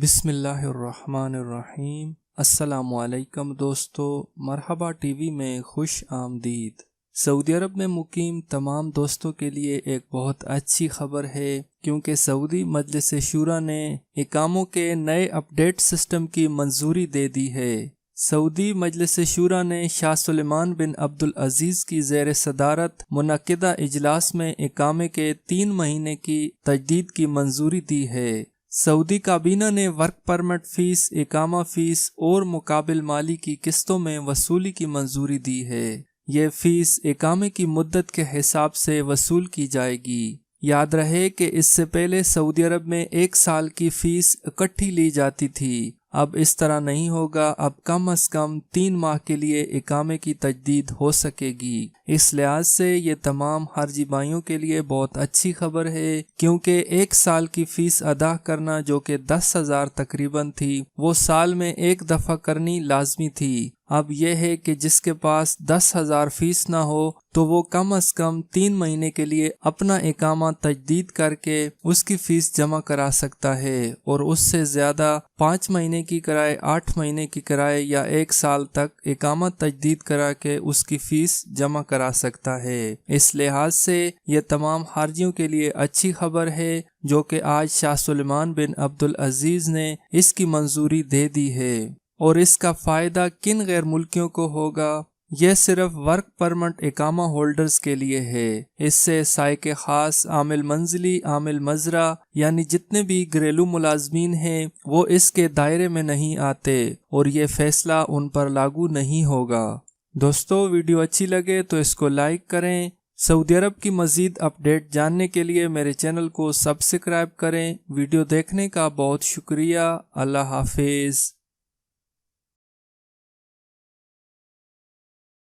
بسم اللہ الرحمن الرحیم۔ السلام علیکم دوستو، مرحبا ٹی وی میں خوش آمدید۔ سعودی عرب میں مقیم تمام دوستوں کے لیے ایک بہت اچھی خبر ہے، کیونکہ سعودی مجلس شورا نے اقاموں کے نئے اپڈیٹ سسٹم کی منظوری دے دی ہے۔ سعودی مجلس شورا نے شاہ سلمان بن عبدالعزیز کی زیر صدارت منعقدہ اجلاس میں اقامے کے 3 مہینے کی تجدید کی منظوری دی ہے۔ سعودی کابینہ نے ورک پرمٹ فیس، اقامہ فیس اور مقابل مالی کی قسطوں میں وصولی کی منظوری دی ہے۔ یہ فیس اقامے کی مدت کے حساب سے وصول کی جائے گی۔ یاد رہے کہ اس سے پہلے سعودی عرب میں 1 سال کی فیس اکٹھی لی جاتی تھی، اب اس طرح نہیں ہوگا۔ اب کم از کم 3 ماہ کے لیے اقامے کی تجدید ہو سکے گی۔ اس لحاظ سے یہ تمام خارجی بھائیوں کے لیے بہت اچھی خبر ہے، کیونکہ 1 سال کی فیس ادا کرنا جو کہ 10,000 تقریباً تھی، وہ سال میں 1 دفعہ کرنی لازمی تھی۔ اب یہ ہے کہ جس کے پاس 10,000 فیس نہ ہو تو وہ کم از کم 3 مہینے کے لیے اپنا اقامہ تجدید کر کے اس کی فیس جمع کرا سکتا ہے، اور اس سے زیادہ 5 مہینے کی کرائے، 8 مہینے کی کرائے یا 1 سال تک اقامہ تجدید کرا کے اس کی فیس جمع کرا سکتا ہے۔ اس لحاظ سے یہ تمام خارجیوں کے لیے اچھی خبر ہے، جو کہ آج شاہ سلمان بن عبدالعزیز نے اس کی منظوری دے دی ہے۔ اور اس کا فائدہ کن غیر ملکیوں کو ہوگا؟ یہ صرف ورک پرمٹ اقامہ ہولڈرز کے لیے ہے۔ اس سے سائق خاص، عامل منزلی، عامل مزرعہ یعنی جتنے بھی گھریلو ملازمین ہیں وہ اس کے دائرے میں نہیں آتے، اور یہ فیصلہ ان پر لاگو نہیں ہوگا۔ دوستو، ویڈیو اچھی لگے تو اس کو لائک کریں۔ سعودی عرب کی مزید اپڈیٹ جاننے کے لیے میرے چینل کو سبسکرائب کریں۔ ویڈیو دیکھنے کا بہت شکریہ۔ اللہ حافظ۔